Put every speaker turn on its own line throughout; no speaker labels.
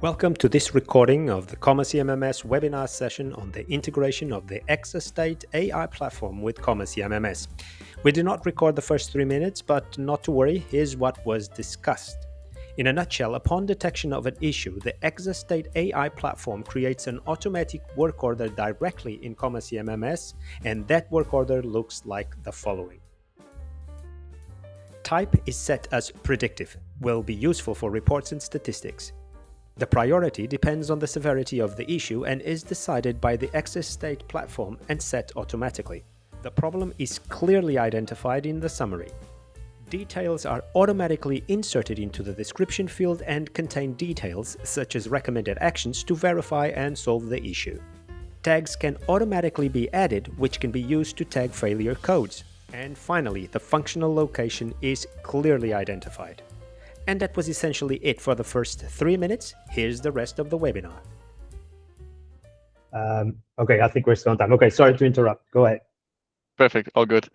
Welcome to this recording of the CMMS webinar session on the integration of the Hexastate AI platform with CMMS. We did not record the first 3 minutes, but not to worry, here's what was discussed. In a nutshell, upon detection of an issue, the Hexastate AI platform creates an automatic work order directly in CMMS, and that work order looks like the following. Type is set as predictive, will be useful for reports and statistics. The priority depends on the severity of the issue and is decided by the Hexastate platform and set automatically. The problem is clearly identified in the summary. Details are automatically inserted into the description field and contain details such as recommended actions to verify and solve the issue. Tags can automatically be added, which can be used to tag failure codes. And finally, the functional location is clearly identified. And that was essentially it for the first 3 minutes. Here's the rest of the webinar.
Okay, I think we're still on time. Okay, sorry to interrupt. Go ahead.
Perfect, all good.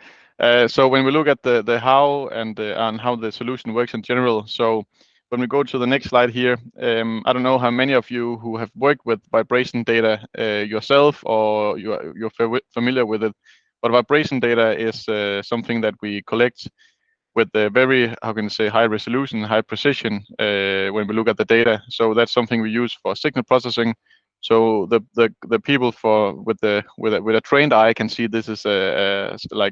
So when we look at the how and how the solution works in general, so when we go to the next slide here, I don't know how many of you who have worked with vibration data yourself or you're familiar with it, but vibration data is something that we collect with the very, how can I say, high resolution, high precision when we look at the data. So that's something we use for signal processing. So the people with a trained eye can see this is a time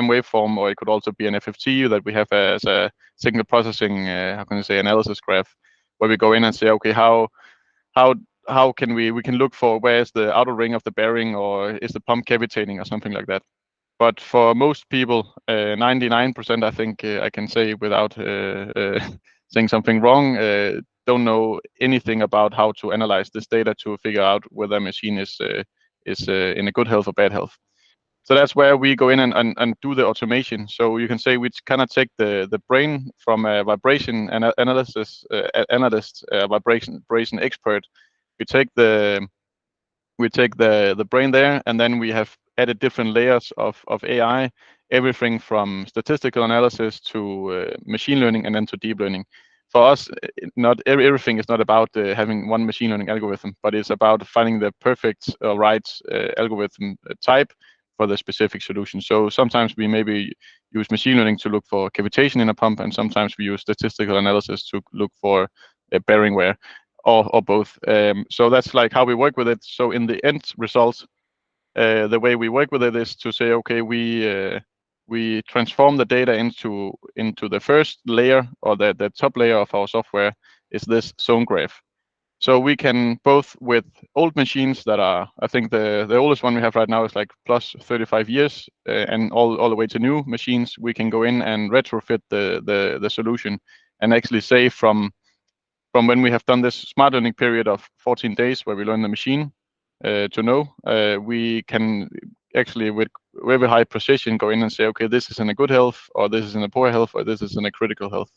waveform, or it could also be an FFT that we have as a signal processing, how can I say, analysis graph, where we go in and say, okay, how can we can look for where is the outer ring of the bearing, or is the pump cavitating or something like that. But for most people, 99%, I think I can say without saying something wrong, don't know anything about how to analyze this data to figure out whether a machine is in a good health or bad health. So that's where we go in and do the automation. So you can say we kind of take the brain from a vibration analyst, vibration expert. We take the brain there, and then we have added different layers of AI, everything from statistical analysis to machine learning and then to deep learning. For us, not everything is not about having one machine learning algorithm, but it's about finding the perfect right algorithm type for the specific solution. So sometimes we maybe use machine learning to look for cavitation in a pump, and sometimes we use statistical analysis to look for bearing wear, or both. So that's like how we work with it. So in the end result, the way we work with it is to say, okay, we transform the data into the first layer, or the top layer of our software is this zone graph. So we can both with old machines that are, I think the oldest one we have right now is like plus 35 years, and all the way to new machines, we can go in and retrofit the solution and actually say from when we have done this smart learning period of 14 days where we learn the machine to know, we can actually with very high precision go in and say, okay, this is in a good health, or this is in a poor health, or this is in a critical health.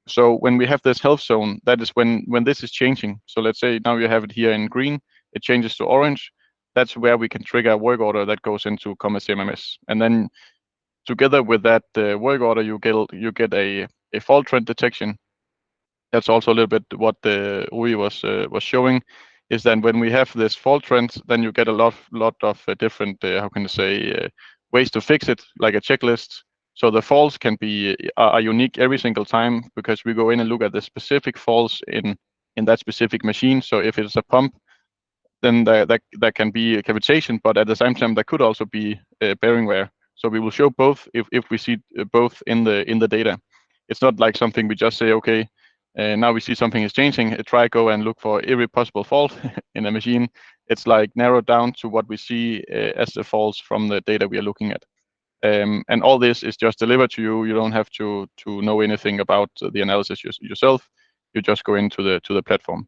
So when we have this health zone, that is when this is changing. So let's say now you have it here in green, it changes to orange. That's where we can trigger a work order that goes into CMMS. And then together with that work order, you get a fault trend detection. That's also a little bit what Rui was showing, is that when we have this fault trend, then you get a lot of different, how can I say, ways to fix it, like a checklist. So the faults can be are unique every single time, because we go in and look at the specific faults in that specific machine. So if it's a pump, then that can be a cavitation, but at the same time, there could also be bearing wear. So we will show both if we see both in the data. It's not like something we just say, okay, now we see something is changing, go and look for every possible fault in a machine. It's like narrowed down to what we see as the faults from the data we are looking at. And all this is just delivered to you. You don't have to know anything about the analysis yourself. You just go into the platform.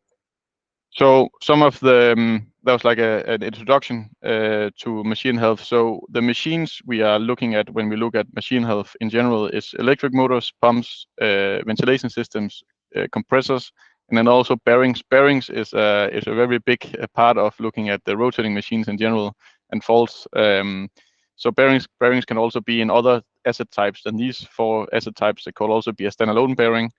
So some of the, that was like an introduction to machine health. So the machines we are looking at when we look at machine health in general is electric motors, pumps, ventilation systems, compressors, and then also bearings. Bearings is a very big part of looking at the rotating machines in general and faults. So bearings can also be in other asset types than these 4 asset types. They could also be a standalone bearing.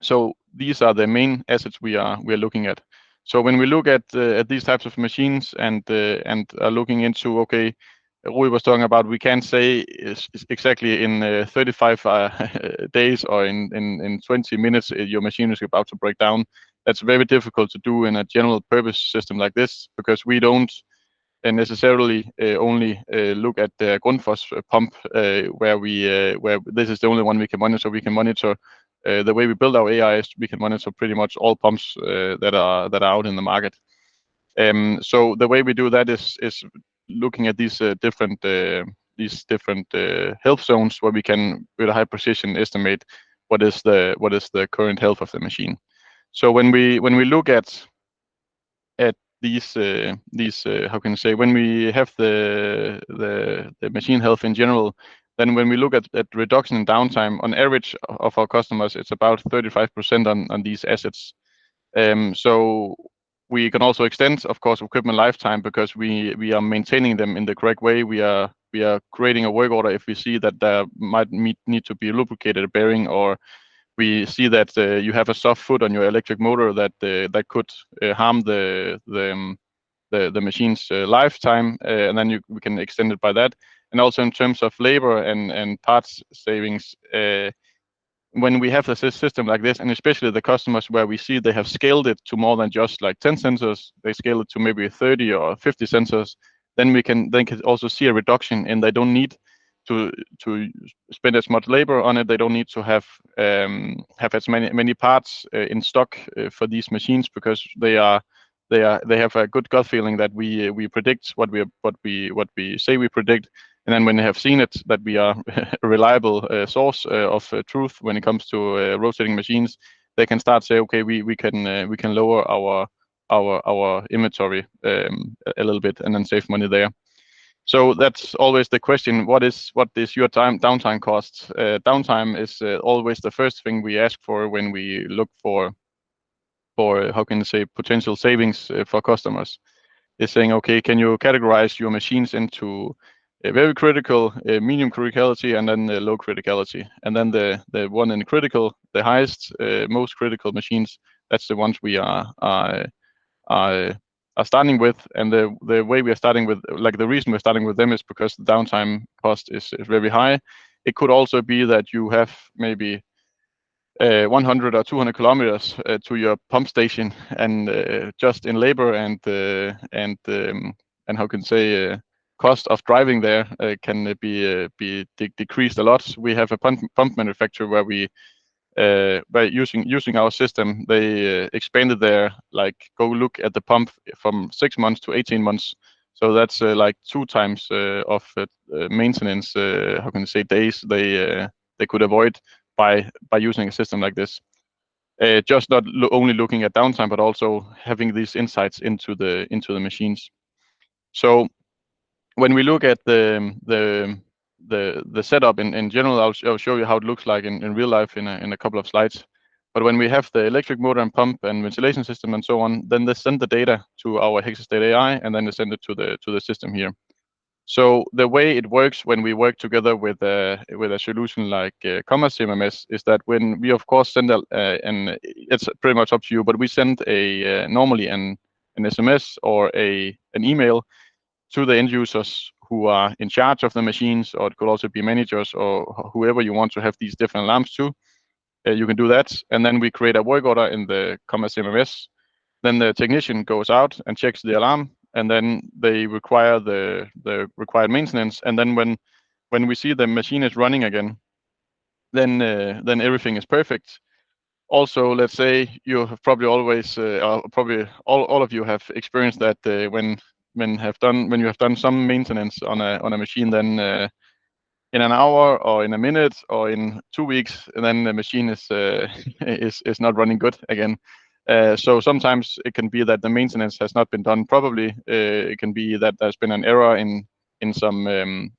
So these are the main assets we are looking at. So when we look at these types of machines and are looking into, okay, Rui was talking about, we can't say is exactly in 35 days or in 20 minutes your machine is about to break down. That's very difficult to do in a general purpose system like this, because we don't necessarily only look at the Grundfos pump, where this is the only one we can monitor. We can monitor the way we build our AI is we can monitor pretty much all pumps that are out in the market. So the way we do that is looking at these different health zones, where we can, with a high precision, estimate what is the current health of the machine. So when we look at these how can I say, when we have the machine health in general, then when we look at reduction in downtime, on average of our customers, it's about 35% on these assets. So we can also extend, of course, equipment lifetime, because we are maintaining them in the correct way. We are creating a work order if we see that there might need to be lubricated a bearing, or we see that you have a soft foot on your electric motor that could harm the machine's lifetime, and then we can extend it by that. And also in terms of labor and parts savings, when we have a system like this, and especially the customers where we see they have scaled it to more than just like 10 sensors, they scale it to maybe 30 or 50 sensors, then we can also see a reduction, and they don't need to spend as much labor on it. They don't need to have as many parts in stock for these machines, because they have a good gut feeling that we predict what we say we predict. And then when they have seen it, that we are a reliable source of truth when it comes to rotating machines, they can start say, okay, we can lower our inventory a little bit, and then save money there. So that's always the question: what is your downtime cost? Downtime is always the first thing we ask for when we look for how can I say, potential savings for customers. Is saying, okay, can you categorize your machines into a very critical, medium criticality, and then low criticality? And then the one in critical, the highest, most critical machines, that's the ones we are starting with. And the way we are starting with, like, the reason we're starting with them is because the downtime cost is very high. It could also be that you have maybe 100 or 200 kilometers to your pump station, and just in labor and how can I say, cost of driving there can be decreased a lot. We have a pump manufacturer where we by using our system, they expanded their, like, go look at the pump from 6 months to 18 months. So that's like 2 times of maintenance, how can I say, days they could avoid by using a system like this. Just not only looking at downtime, but also having these insights into the machines. So when we look at the setup in general, I'll show you how it looks like in real life in a couple of slides. But when we have the electric motor and pump and ventilation system and so on, then they send the data to our Hexastate AI, and then they send it to the system here. So the way it works when we work together with a solution like CMMS is that when we, of course, send and it's pretty much up to you, but we send normally an SMS or an email to the end users who are in charge of the machines, or it could also be managers or whoever you want to have these different alarms to. You can do that, and then we create a work order in the CMMS. Then the technician goes out and checks the alarm, and then they require the required maintenance. And then when we see the machine is running again, then everything is perfect. Also, let's say you have probably always, probably all of you have experienced that when you have done some maintenance on a machine, then in an hour or in a minute or in 2 weeks, and then the machine is is not running good again. So sometimes it can be that the maintenance has not been done properly. It can be that there's been an error in some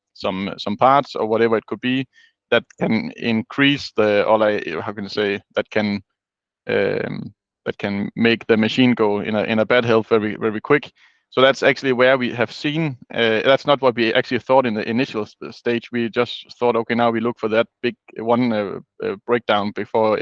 parts or whatever it could be, that can increase how can I say, that can make the machine go in a bad health very, very quick. So that's actually where we have seen, that's not what we actually thought in the initial stage. We just thought, okay, now we look for that big one breakdown before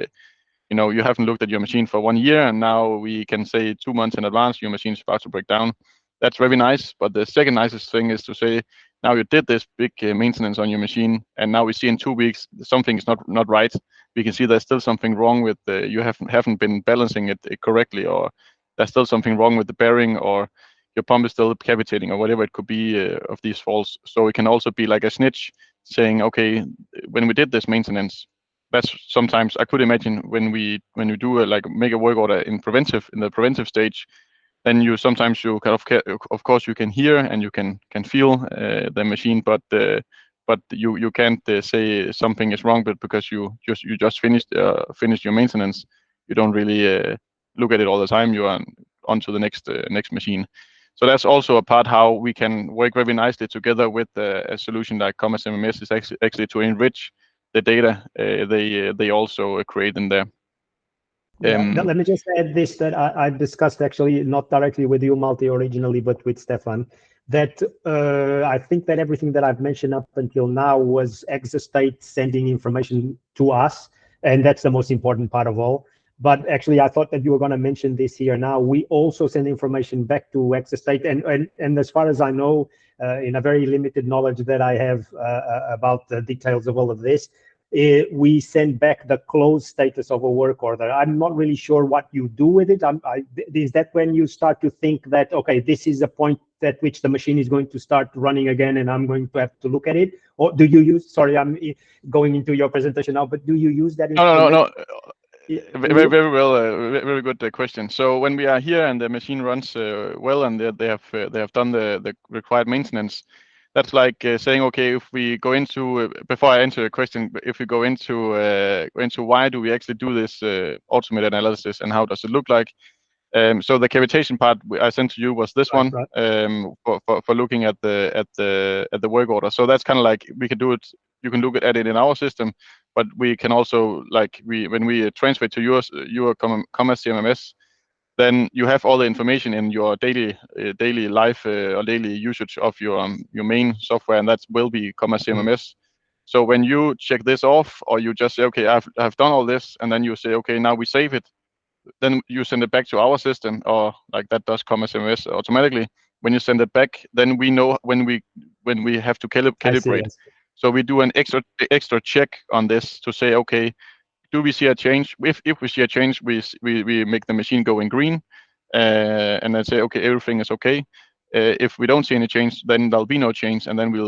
you haven't looked at your machine for 1 year, and now we can say 2 months in advance your machine is about to break down. That's very nice. But the second nicest thing is to say, now you did this big maintenance on your machine, and now we see in 2 weeks something is not right. We can see there's still something wrong with you haven't been balancing it correctly, or there's still something wrong with the bearing, or your pump is still cavitating, or whatever it could be of these faults. So it can also be like a snitch saying, okay, when we did this maintenance, that's sometimes I could imagine when we do make a work order in the preventive stage, then you of course you can hear and you can feel the machine, but you can't say something is wrong, but because you just finished your maintenance, you don't really look at it all the time. You are on to the next machine. So that's also a part how we can work very nicely together with a solution like CMMS is actually to enrich the data they also create in there.
Let me just add this, that I discussed actually not directly with you, Malte, originally, but with Stefan, that I think that everything that I've mentioned up until now was Hexastate sending information to us, and that's the most important part of all. But actually, I thought that you were going to mention this here now. We also send information back to Hexastate, and as far as I know, in a very limited knowledge that I have about the details of all of this, we send back the closed status of a work order. I'm not really sure what you do with it. Is that when you start to think that, okay, this is a point at which the machine is going to start running again and I'm going to have to look at it? Or do you use, sorry, I'm going into your presentation now, but do you use that?
No. Very well, very good question. So when we are here and the machine runs well and they have done the required maintenance, that's like saying, okay, if we go into before I answer your question, if we go into why do we actually do this automated analysis and how does it look like? So the cavitation part I sent to you was this one, for looking at the work order. So that's kind of like we can do it. You can look at it in our system, but we can also when we transfer it to your CMMS, then you have all the information in your daily life or daily usage of your main software, and that will be CMMS. So when you check this off, or you just say, okay, I've done all this, and then you say, okay, now we save it, then you send it back to our system, or like that does CMMS automatically. When you send it back, then we know when we have to calibrate. So we do an extra check on this to say, okay, do we see a change? If we see a change, we make the machine go in green, and then say, okay, everything is okay. If we don't see any change, then there'll be no change, and then we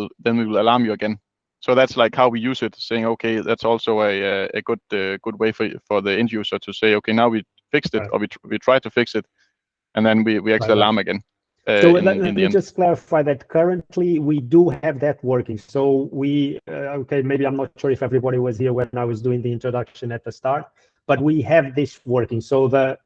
will alarm you again. So that's like how we use it, saying, okay, that's also a good way for the end user to say, okay, now we fixed it, or we try to fix it, and then we actually alarm again.
So let me just clarify that currently we do have that working. So we, okay, maybe I'm not sure if everybody was here when I was doing the introduction at the start, but we have this working. So the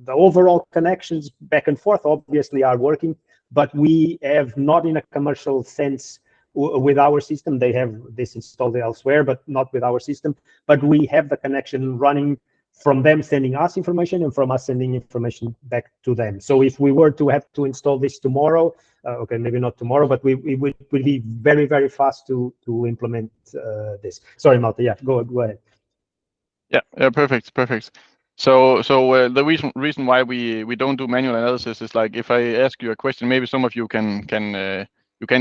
overall connections back and forth obviously are working, but we have not in a commercial sense with our system. They have this installed elsewhere, but not with our system. But we have the connection running from them sending us information and from us sending information back to them. So if we were to have to install this tomorrow, okay, maybe not tomorrow, but we would be very, very fast to implement this. Sorry, Malte, yeah, go ahead.
Yeah, perfect. So the reason why we don't do manual analysis is like, if I ask you a question, maybe some of you can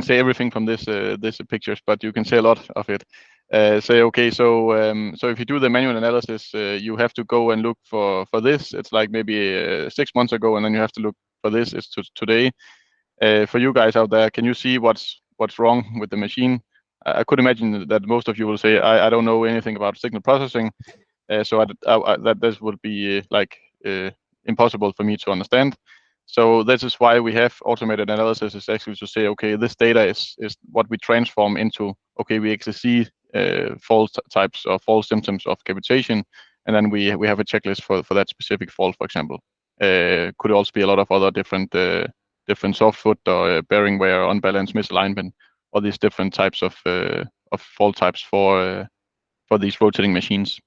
say everything from this pictures, but you can say a lot of it. Say, okay, so if you do the manual analysis, you have to go and look for this. It's like maybe 6 months ago, and then you have to look for this. It's today. For you guys out there, can you see what's wrong with the machine? I could imagine that most of you will say, I don't know anything about signal processing, so that this would be impossible for me to understand. So this is why we have automated analysis, is actually to say, okay, this data is what we transform into, okay, we actually see fault types or fault symptoms of cavitation, and then we have a checklist for that specific fault, for example. Could also be a lot of other different soft foot or bearing wear, unbalanced misalignment, all these different types of fault types for these rotating machines.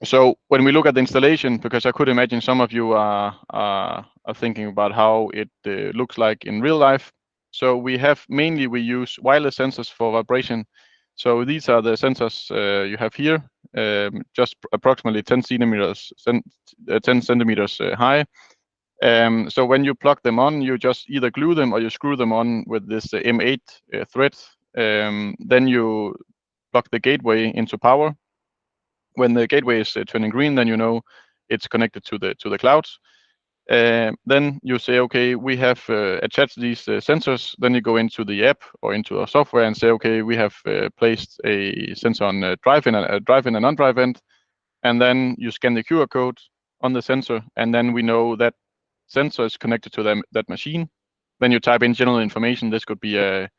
So when we look at the installation, because I could imagine some of you are thinking about how it looks like in real life. So we use wireless sensors for vibration. So these are the sensors you have here. just approximately 10 centimeters high. So when you plug them on, you just either glue them or you screw them on with this M8 thread. Then you plug the gateway into power. When the gateway is turning green, then you know it's connected to the cloud. Then you say, okay, we have attached these sensors. Then you go into the app or into our software and say, okay, we have placed a sensor on a drive-in and non-drive end. And then you scan the QR code on the sensor, and then we know that sensor is connected to that machine. Then you type in general information. This could be a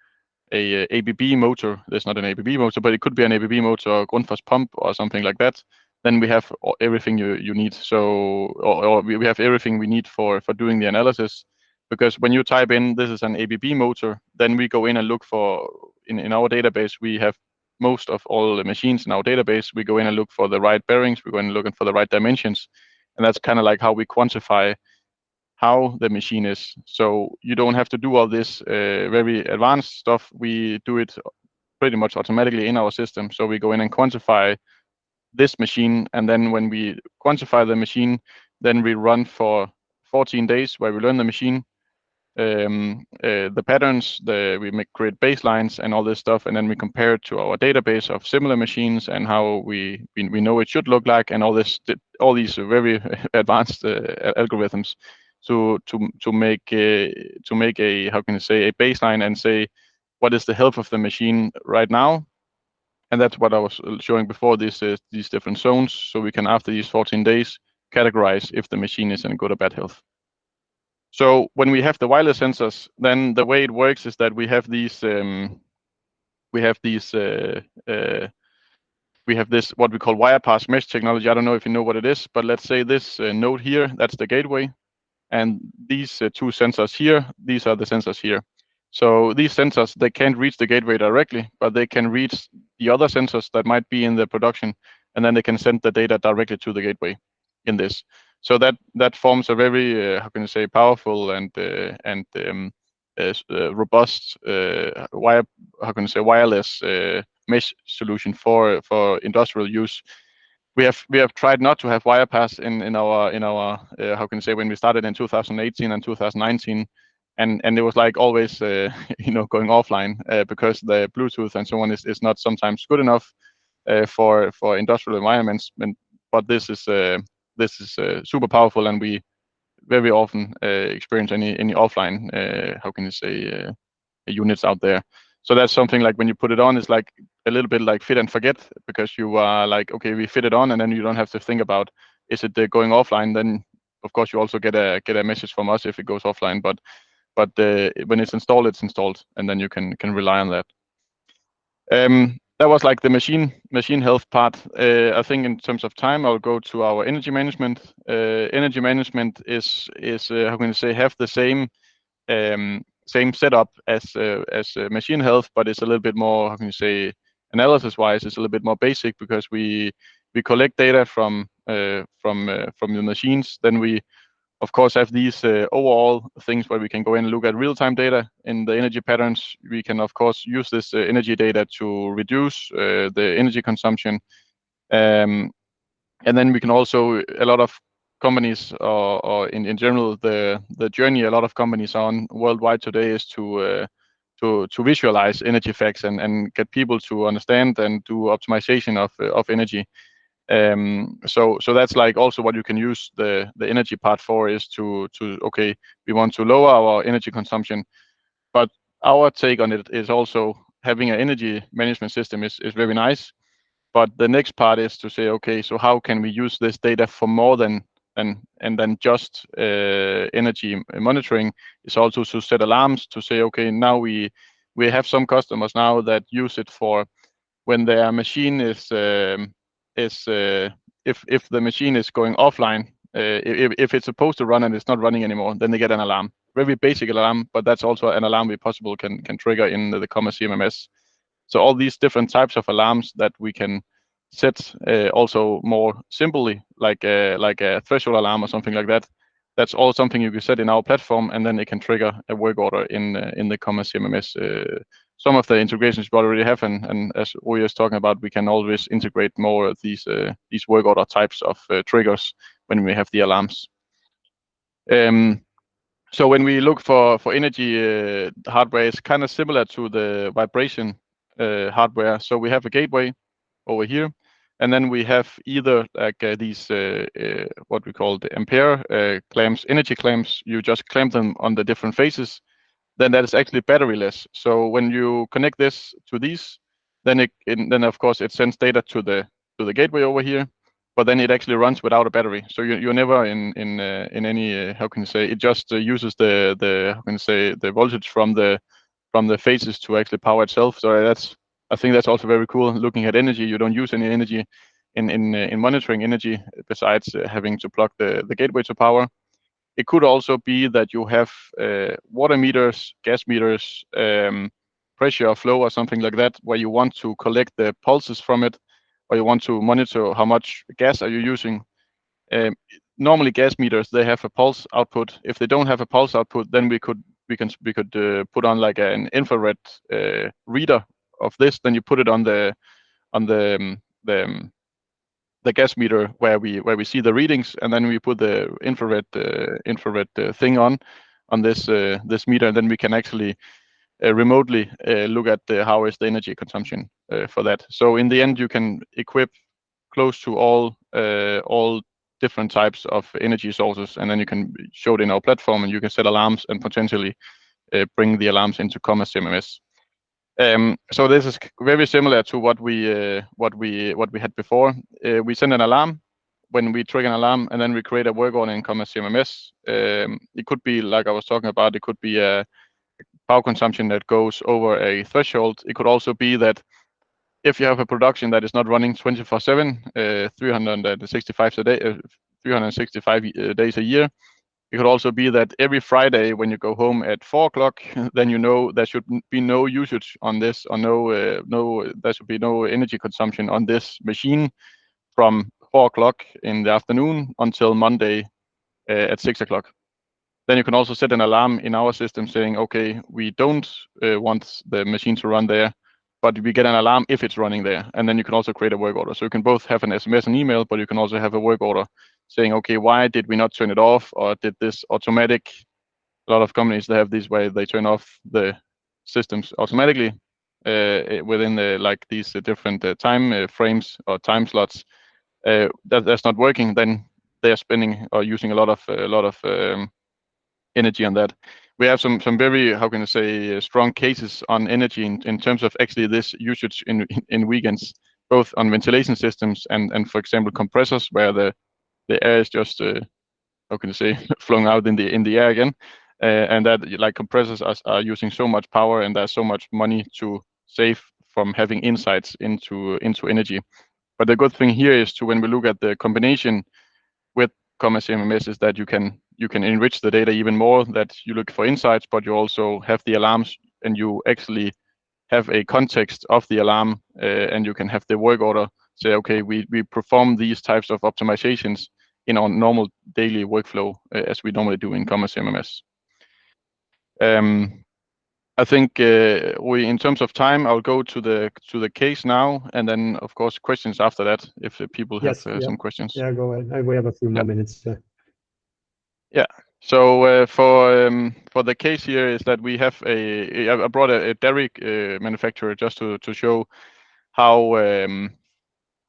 ABB motor. There's not an ABB motor, but it could be an ABB motor or Grundfos pump or something like that. Then we have everything you need. So, or we have everything we need for doing the analysis. Because when you type in this is an ABB motor, then we go in and look for in our database. We have most of all the machines in our database. We go in and look for the right bearings. We go in and looking for the right dimensions, and that's kind of like how we quantify how the machine is. So you don't have to do all this very advanced stuff. We do it pretty much automatically in our system. So we go in and quantify this machine, and then when we quantify the machine, then we run for 14 days where we learn the machine, the patterns, we create baselines and all this stuff, and then we compare it to our database of similar machines and how we know it should look like, and all these very advanced algorithms to make a how can I say, a baseline and say what is the health of the machine right now. And that's what I was showing before, these different zones, so we can, after these 14 days, categorize if the machine is in good or bad health. So when we have the wireless sensors, then the way it works is that we have this what we call wire pass mesh technology. I don't know if you know what it is, but let's say this node here, that's the gateway, and these two sensors here, these are the sensors here. So these sensors, they can't reach the gateway directly, but they can reach the other sensors that might be in the production, and then they can send the data directly to the gateway in this. So that forms a very how can I say, powerful and robust wireless mesh solution for industrial use. We have tried not to have wire pass in our how can I say, when we started in 2018 and 2019. And it was like always, going offline because the Bluetooth and so on is not sometimes good enough for industrial environments. But this is super powerful, and we very often experience any offline how can you say units out there. So that's something like when you put it on, it's like a little bit like fit and forget, because you are like, okay, we fit it on, and then you don't have to think about, is it going offline? Then of course you also get a message from us if it goes offline, but when it's installed, and then you can rely on that. That was like the machine health part. I think in terms of time, I'll go to our energy management. Energy management is how can I say, have the same setup as machine health, but it's a little bit more, how can you say, analysis wise, it's a little bit more basic, because we collect data from the machines. Then we of course have these overall things where we can go in and look at real-time data in the energy patterns. We can of course use this energy data to reduce the energy consumption, and then we can also, a lot of companies or in general, the journey a lot of companies are on worldwide today is to visualize energy effects and get people to understand and do optimization of energy. So that's like also what you can use the energy part for, is to okay, we want to lower our energy consumption, but our take on it is also having an energy management system is very nice. But the next part is to say, okay, so how can we use this data for more than just energy monitoring? Is also to set alarms, to say, okay, now we have some customers now that use it for when their machine is if the machine is going offline, if it's supposed to run and it's not running anymore, then they get an alarm. Very basic alarm, but that's also an alarm we possible can trigger in the Commerce CMMS. So all these different types of alarms that we can set also more simply, like a threshold alarm or something like that. That's all something you can set in our platform, and then it can trigger a work order in the Commerce CMMS some of the integrations we already have, and as Rui is talking about, we can always integrate more of these work order types of triggers when we have the alarms. So when we look for energy hardware, it's kind of similar to the vibration hardware. So we have a gateway over here, and then we have either like these what we call the ampere clamps, energy clamps. You just clamp them on the different phases. Then that is actually batteryless. So when you connect this to these, then then of course it sends data to the gateway over here, but then it actually runs without a battery. So you're never in any how can you say, it just uses the how can you say, the voltage from the phases to actually power itself. So I think that's also very cool. Looking at energy, you don't use any energy in monitoring energy besides having to plug the gateway to power. It could also be that you have water meters, gas meters, pressure or flow or something like that, where you want to collect the pulses from it, or you want to monitor how much gas are you using. Normally gas meters, they have a pulse output. If they don't have a pulse output, then we could put on like an infrared reader of this. Then you put it on the gas meter where we see the readings, and then we put the infrared thing on this meter, and then we can actually remotely look at how is the energy consumption for that. So in the end, you can equip close to all different types of energy sources, and then you can show it in our platform, and you can set alarms and potentially bring the alarms into CMMS. So this is very similar to what we had before. We send an alarm when we trigger an alarm, and then we create a work order in CMMS. It could be like I was talking about. It could be a power consumption that goes over a threshold. It could also be that if you have a production that is not running 24/7, 365 days a year. It could also be that every Friday when you go home at 4 o'clock, then you know there should be no usage on this, or there should be no energy consumption on this machine from 4 o'clock in the afternoon until Monday at 6 o'clock. Then you can also set an alarm in our system saying, okay, we don't want the machine to run there, but we get an alarm if it's running there. And then you can also create a work order. So you can both have an SMS and email, but you can also have a work order saying, okay, why did we not turn it off? Or did this automatic, a lot of companies, they have this way, they turn off the systems automatically within like these different time frames or time slots. That's not working. Then they're spending or using a lot of energy on that. We have some very, how can I say, strong cases on energy in terms of actually this usage in weekends, both on ventilation systems and for example compressors, where the air is just how can I say, flung out in the air again, and that like compressors are using so much power, and there's so much money to save from having insights into energy. But the good thing here is when we look at the combination with CMMS is that you can enrich the data even more, that you look for insights, but you also have the alarms, and you actually have a context of the alarm, and you can have the work order say, okay, we perform these types of optimizations in our normal daily workflow as we normally do in CMMS. I think in terms of time, I'll go to the case now, and then of course questions after that if people have some questions.
Yeah, go ahead. We have a few more minutes.
Yeah. So for the case here is that we have I brought a dairy manufacturer just to show how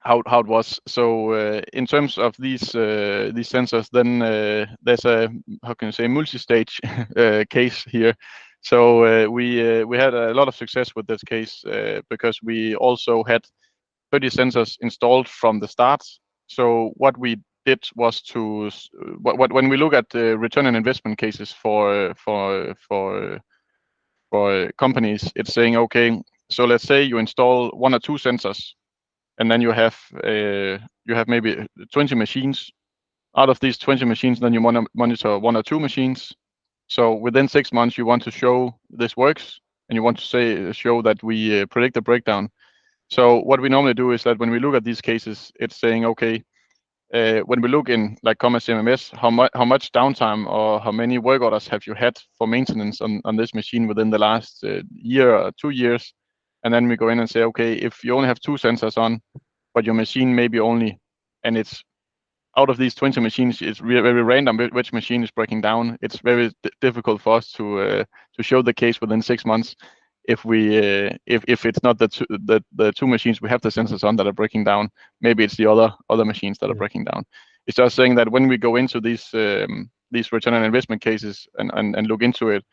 it was. So in terms of these sensors, then there's a, how can you say, multi-stage case here. So we had a lot of success with this case because we also had 30 sensors installed from the start. So what we did was to when we look at the return on investment cases for companies, it's saying, okay, so let's say you install 1 or 2 sensors, and then you have maybe 20 machines. Out of these 20 machines, then you want to monitor 1 or 2 machines. So within 6 months, you want to show this works, and you want to show that we predict the breakdown. So what we normally do is that when we look at these cases, it's saying, okay, when we look in like CMMS, how much downtime or how many work orders have you had for maintenance on this machine within the last year or 2 years? And then we go in and say, okay, if you only have 2 sensors on, but your machine maybe only, and it's out of these 20 machines, it's very random which machine is breaking down. It's very difficult for us to show the case within 6 months if we if it's not the 2 machines we have the sensors on that are breaking down. Maybe it's the other machines that are breaking down. It's just saying that when we go into these return on investment cases and look into it,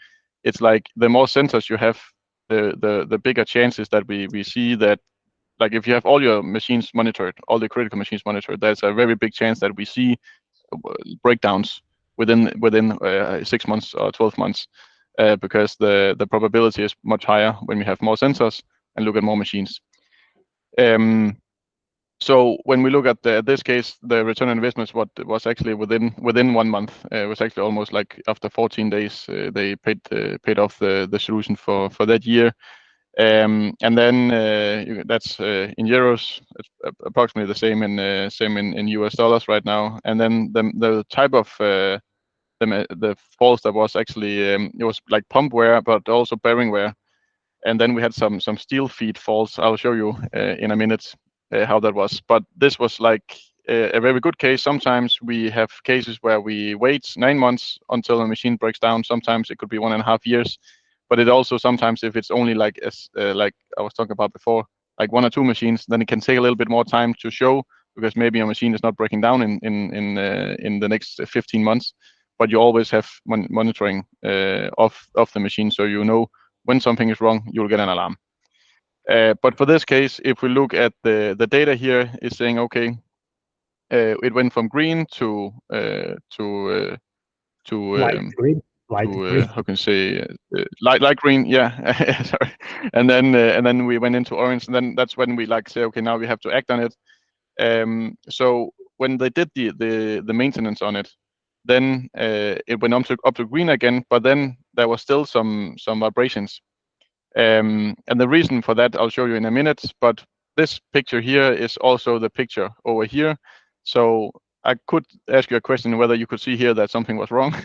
it's like the more sensors you have, the bigger chances that we see that, like if you have all your machines monitored, all the critical machines monitored, there's a very big chance that we see breakdowns within 6 months or 12 months, because the probability is much higher when we have more sensors and look at more machines. So when we look at this case, the return on investments was actually within 1 month. It was actually almost like after 14 days they paid off the solution for that year. And then that's in euros. It's approximately the same in US dollars right now. And then the type of the faults that was actually it was like pump wear, but also bearing wear. And then we had some steel feed faults. I'll show you in a minute how that was. But this was like a very good case. Sometimes we have cases where we wait 9 months until a machine breaks down. Sometimes it could be 1.5 years. But it also sometimes, if it's only like like I was talking about before, like 1 or 2 machines, then it can take a little bit more time to show, because maybe a machine is not breaking down in the next 15 months. But you always have monitoring of the machine, so you know when something is wrong, you'll get an alarm. But for this case, if we look at the data here, it's saying okay, it went from green to
light green.
How can I say light green, yeah. Sorry. And then we went into orange, and then that's when we like say, okay, now we have to act on it. So when they did the maintenance on it, then it went up to green again, but then there was still some vibrations. And the reason for that I'll show you in a minute, but this picture here is also the picture over here. So I could ask you a question whether you could see here that something was wrong.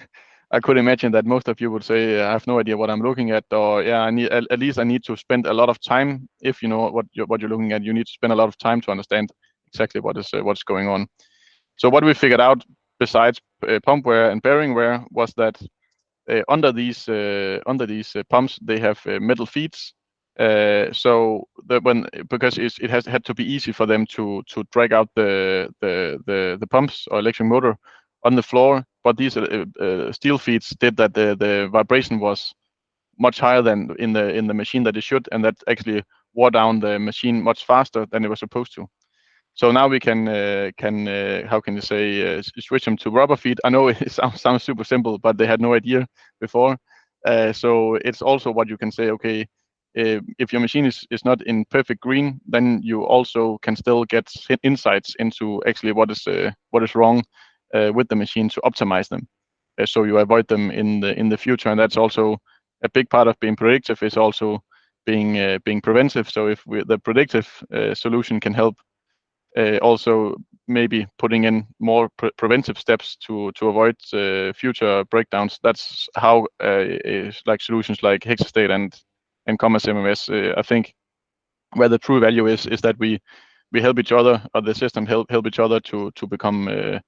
I could imagine that most of you would say, I have no idea what I'm looking at, or yeah, I need at least I need to spend a lot of time. If you know what you're looking at, you need to spend a lot of time to understand exactly what's going on. So what we figured out, besides pump wear and bearing wear, was that under these pumps they have metal feeds. So because it has had to be easy for them to drag out the pumps or electric motor on the floor, but these steel feeds did that the vibration was much higher than in the machine that it should, and that actually wore down the machine much faster than it was supposed to. So now we can how can you say switch them to rubber feed. I know it sounds super simple, but they had no idea before. So it's also what you can say. Okay, if your machine is not in perfect green, then you also can still get insights into actually what is wrong with the machine to optimize them, so you avoid them in the future. And that's also a big part of being predictive, is also being preventive. So if the predictive solution can help, also maybe putting in more preventive steps to avoid future breakdowns. That's how like solutions like Hexastate and CMMS, I think, where the true value is that we help each other, or the system help each other to become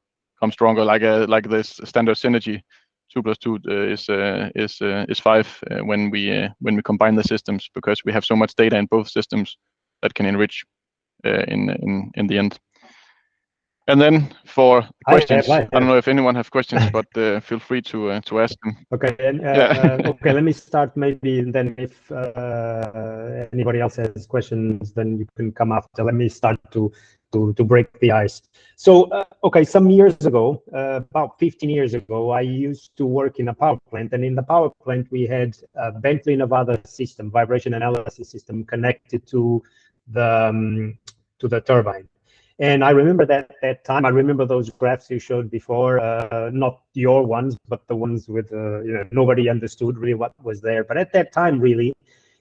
stronger, like this standard synergy. 2 + 2 is 5 when we combine the systems, because we have so much data in both systems that can enrich in the end. And then for questions, I don't know if anyone have questions, but feel free to ask them.
Okay, and okay, let me start maybe, and then if anybody else has questions, then you can come after. Let me start to break the ice. So, okay, some years ago, about 15 years ago, I used to work in a power plant, and in the power plant we had a Bentley Nevada system, vibration analysis system, connected to the turbine. And I remember that time. I remember those graphs you showed before, not your ones, but the ones with nobody understood really what was there. But at that time, really,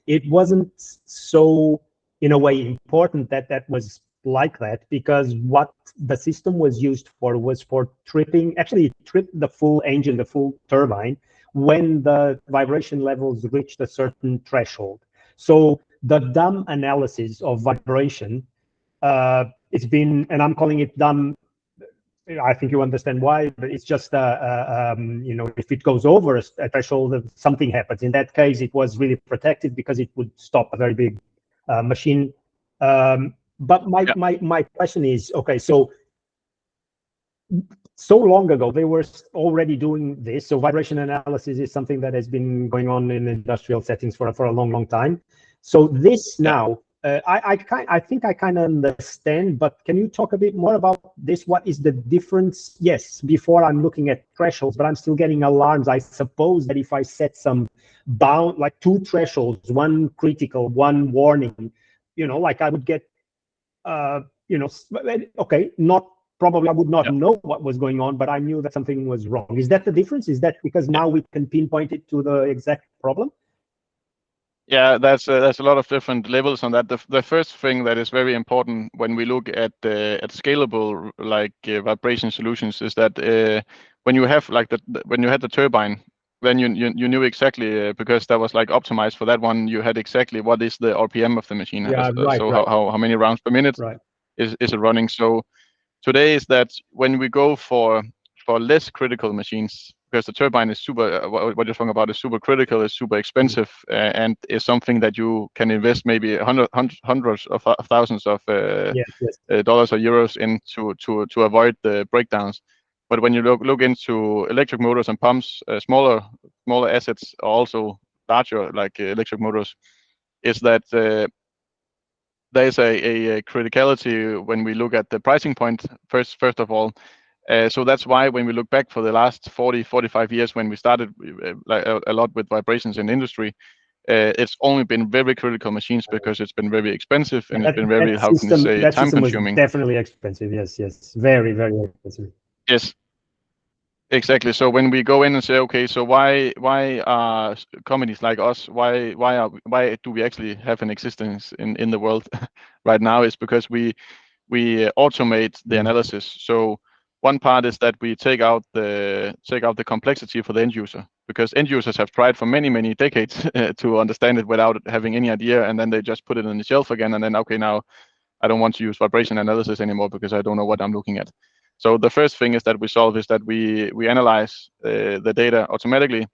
it wasn't so, in a way, important that was like that, because what the system was used for was for tripping. Actually, it tripped the full engine, the full turbine, when the vibration levels reached a certain threshold. So the dumb analysis of vibration, it's been, and I'm calling it dumb, I think you understand why, but it's just, you know, if it goes over a threshold, something happens. In that case, it was really protective because it would stop a very big machine. But my question is, okay, so long ago, they were already doing this. So vibration analysis is something that has been going on in industrial settings for a long, long time. So this now, I think I kind of understand, but can you talk a bit more about this? What is the difference? Yes, before I'm looking at thresholds, but I'm still getting alarms. I suppose that if I set some bound, like 2 thresholds, one critical, one warning, you know, like I would get, you know, okay, not probably I would not know what was going on, but I knew that something was wrong. Is that the difference? Is that because now we can pinpoint it to the exact problem?
Yeah, there's a lot of different levels on that. The first thing that is very important when we look at scalable vibration solutions is that when you have like when you had the turbine, then you knew exactly because that was like optimized for that one. You had exactly what is the RPM of the machine.
Yeah, right.
How many rounds per minute is it running? So today is that when we go for less critical machines, because the turbine is super, what you're talking about is super critical, is super expensive, and is something that you can invest maybe hundreds of thousands of dollars or euros into to avoid the breakdowns. But when you look into electric motors and pumps, smaller assets are also larger, like electric motors, is that there is a criticality when we look at the pricing point first of all. So that's why when we look back for the last 45 years, when we started a lot with vibrations in industry, it's only been very critical machines because it's been very expensive and it's been very, how can you say, time consuming.
Definitely expensive. Yes, very, very expensive.
Yes, exactly. So when we go in and say, okay, so why are companies like us, why do we actually have an existence in the world right now, is because we automate the analysis. So one part is that we take out the complexity for the end user, because end users have tried for many decades to understand it without having any idea, and then they just put it on the shelf again, and then okay, now I don't want to use vibration analysis anymore because I don't know what I'm looking at. So the first thing is that we solve is that we analyze the data automatically.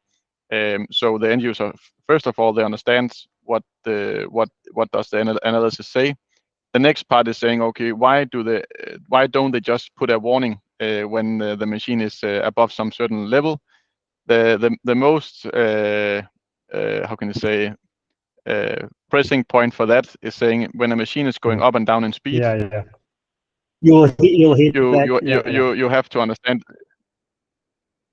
So the end user, first of all, they understand what does the analysis say. The next part is saying, okay, why don't they just put a warning when the machine is above some certain level? The most how can you say pressing point for that is saying when a machine is going up and down in speed.
Yeah. You'll hit that.
You have to understand.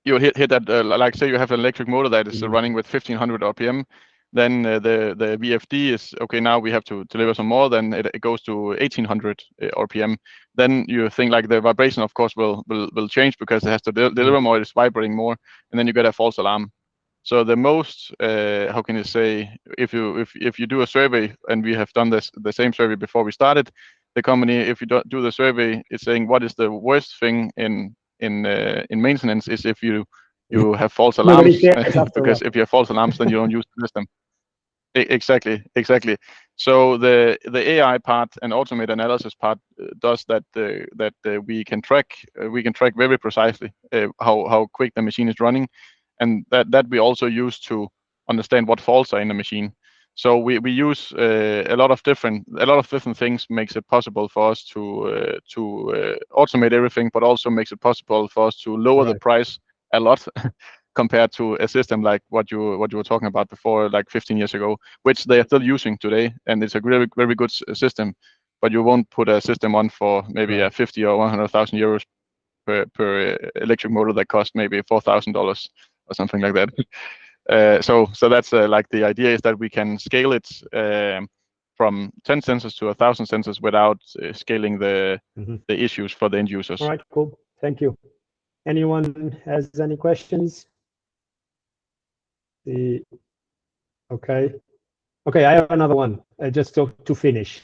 You hit that like say you have an electric motor that is running with 1500 RPM. Then the VFD is okay. Now we have to deliver some more. Then it goes to 1800 RPM. Then you think like the vibration, of course, will change because it has to deliver more. It's vibrating more, and then you get a false alarm. So the most how can you say, if you do a survey, and we have done the same survey before we started the company, if you do the survey, it's saying what is the worst thing in maintenance is if you have false alarms, because if you have false alarms, then you don't use the system. Exactly. So the AI part and automated analysis part does that. We can track very precisely how quick the machine is running, and that we also use to understand what faults are in the machine. So we use a lot of different things makes it possible for us to automate everything, but also makes it possible for us to lower the price a lot compared to a system like what you were talking about before, like 15 years ago, which they are still using today, and it's a very, very good system. But you won't put a system on for maybe 50 or 100,000 euros per electric motor that costs maybe $4,000 or something like that. So that's like the idea is that we can scale it from 10 sensors to 1,000 sensors without scaling the issues for the end users.
All right, cool. Thank you. Anyone has any questions? Okay, I have another one just to finish.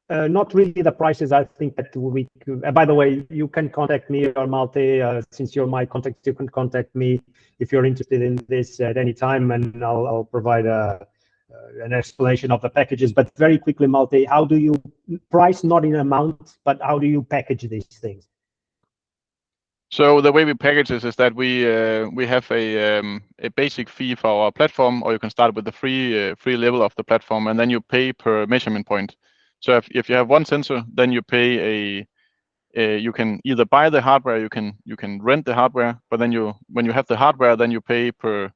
not really the prices. I think that we could, by the way, you can contact me or Malte, since you're my contact, you can contact me if you're interested in this at any time, and I'll provide an explanation of the packages. But very quickly, Malte, how do you price, not in amount, but how do you package these things?
So the way we package this is that we have a basic fee for our platform, or you can start with the free level of the platform, and then you pay per measurement point. So if you have one sensor, then you pay you can either buy the hardware, you can rent the hardware, but then when you have the hardware, then you pay per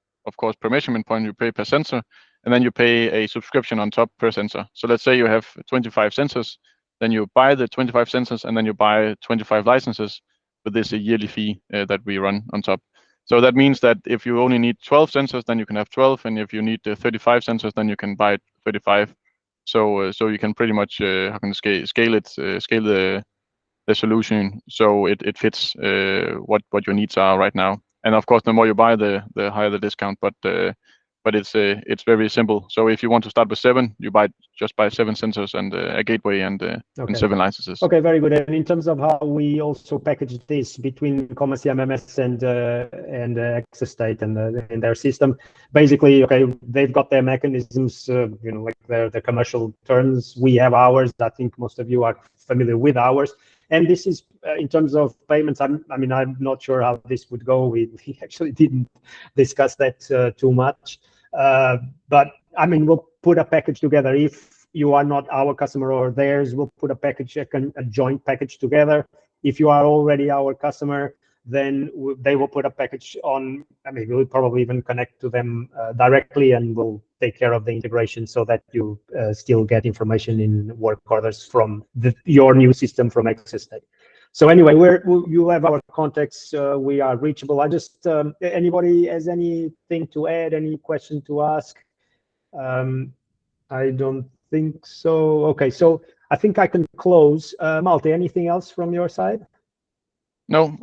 measurement point, you pay per sensor, and then you pay a subscription on top per sensor. So let's say you have 25 sensors, then you buy the 25 sensors, and then you buy 25 licenses with this yearly fee that we run on top. So that means that if you only need 12 sensors, then you can have 12, and if you need 35 sensors, then you can buy 35. So you can pretty much scale the solution so it fits what your needs are right now. And of course, the more you buy, the higher the discount. But it's very simple. So if you want to start with 7, you just buy 7 sensors and a gateway and 7 licenses.
Okay, very good. And in terms of how we also package this between CMMS and Hexastate and their system, basically, okay, they've got their mechanisms, like their commercial terms. We have ours. I think most of you are familiar with ours. And this is in terms of payments. I'm not sure how this would go. We actually didn't discuss that too much. But we'll put a package together. If you are not our customer or theirs, we'll put a package, a joint package together. If you are already our customer, then they will put a package on. We'll probably even connect to them directly, and we'll take care of the integration so that you still get information in work orders from your new system from Hexastate. So anyway, you have our contacts. We are reachable. Anybody has anything to add? Any question to ask? I don't think so. Okay, so I think I can close. Malte, anything else from your side?
No,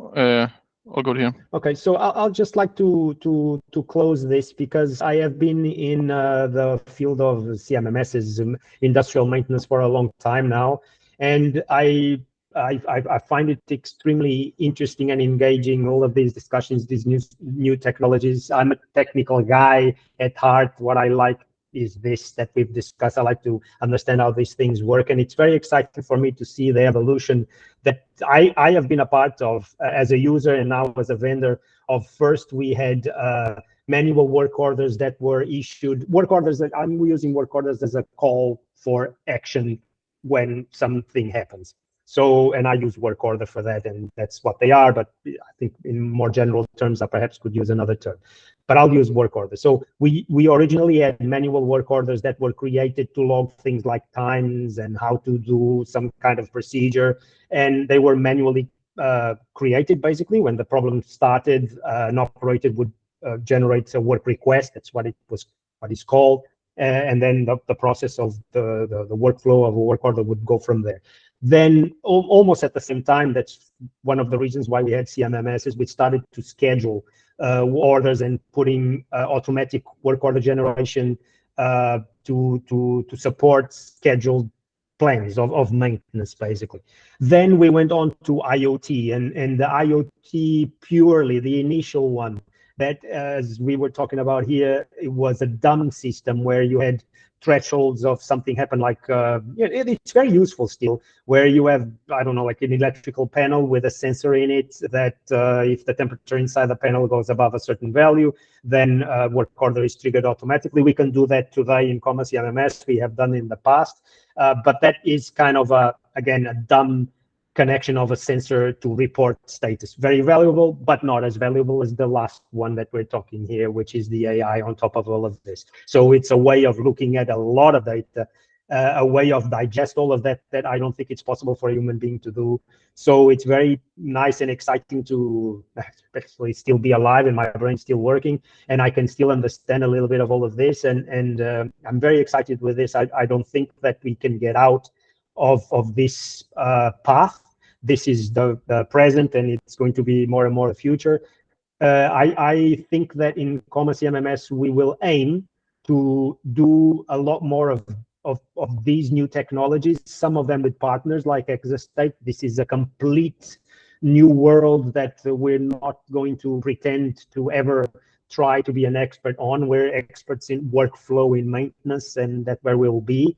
all good here.
Okay, so I'll just like to close this, because I have been in the field of CMMS's industrial maintenance for a long time now, and I find it extremely interesting and engaging, all of these discussions, these new technologies. I'm a technical guy at heart. What I like is this that we've discussed. I like to understand how these things work, and it's very exciting for me to see the evolution that I have been a part of as a user and now as a vendor. Of first, we had manual work orders that were issued. Work orders that I'm using work orders as a call for action when something happens. So, and I use work order for that, and that's what they are. But I think in more general terms, I perhaps could use another term. But I'll use work order. So we originally had manual work orders that were created to log things like times and how to do some kind of procedure. And they were manually created, basically. When the problem started, an operator would generate a work request. That's what it's called. And then the process of the workflow of a work order would go from there. Then almost at the same time, that's one of the reasons why we had CMMS, is we started to schedule orders and putting automatic work order generation to support scheduled plans of maintenance, basically. Then we went on to IoT, and the IoT purely, the initial one, that, as we were talking about here, it was a dumb system where you had thresholds of something happen, like it's very useful still, where you have, I don't know, like an electrical panel with a sensor in it that if the temperature inside the panel goes above a certain value, then work order is triggered automatically. We can do that today in CMMS. We have done in the past, but that is kind of again a dumb connection of a sensor to report status. Very valuable, but not as valuable as the last one that we're talking here, which is the AI on top of all of this. So it's a way of looking at a lot of data, a way of digest all of that I don't think it's possible for a human being to do. So it's very nice and exciting to especially still be alive and my brain's still working, and I can still understand a little bit of all of this. And I'm very excited with this. I don't think that we can get out of this path. This is the present, and it's going to be more and more the future. I think that in CMMS we will aim to do a lot more of these new technologies, some of them with partners like Hexastate. This is a complete new world that we're not going to pretend to ever try to be an expert on. We're experts in workflow, in maintenance, and that's where we'll be.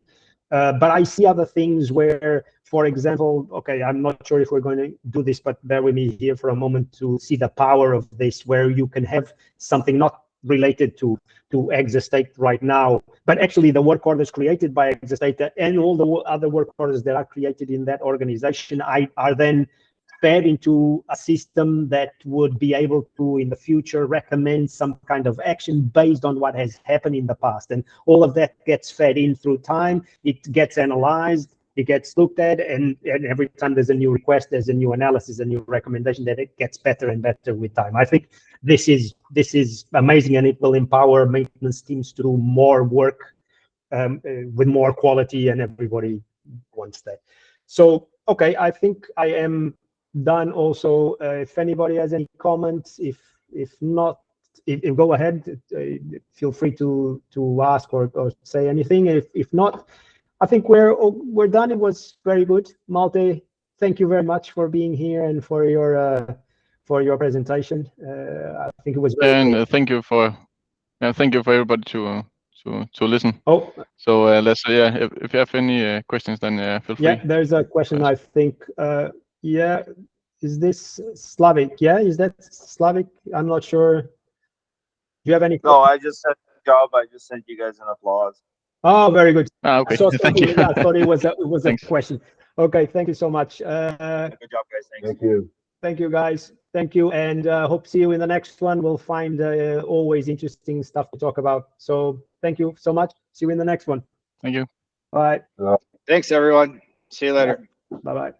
But I see other things where, for example, okay, I'm not sure if we're going to do this, but bear with me here for a moment to see the power of this, where you can have something not related to Hexastate right now, but actually the work orders created by Hexastate and all the other work orders that are created in that organization are then fed into a system that would be able to, in the future, recommend some kind of action based on what has happened in the past. And all of that gets fed in through time. It gets analyzed, it gets looked at, and every time there's a new request, there's a new analysis, a new recommendation, that it gets better and better with time. I think this is amazing, and it will empower maintenance teams to do more work with more quality, and everybody wants that. So, okay, I think I am done also. If anybody has any comments, if not, go ahead, feel free to ask or say anything. If not, I think we're done. It was very good. Malte, thank you very much for being here and for your presentation. I think it was very
and thank you for everybody to listen.
Oh,
so let's if you have any questions, then feel free.
Yeah, there's a question. I think yeah, is this Slavic? Yeah, is that Slavic? I'm not sure. Do you have any?
No, I just said job. I just sent you guys an applause.
Oh, very good.
Okay,
thank you. I thought it was a question. Okay, thank you so much.
Good job, guys. Thanks.
Thank you.
Thank you, guys. Thank you, and hope to see you in the next one. We'll find always interesting stuff to talk about. So thank you so much. See you in the next one.
Thank you.
All right.
Thanks, everyone. See you later.
Bye-bye.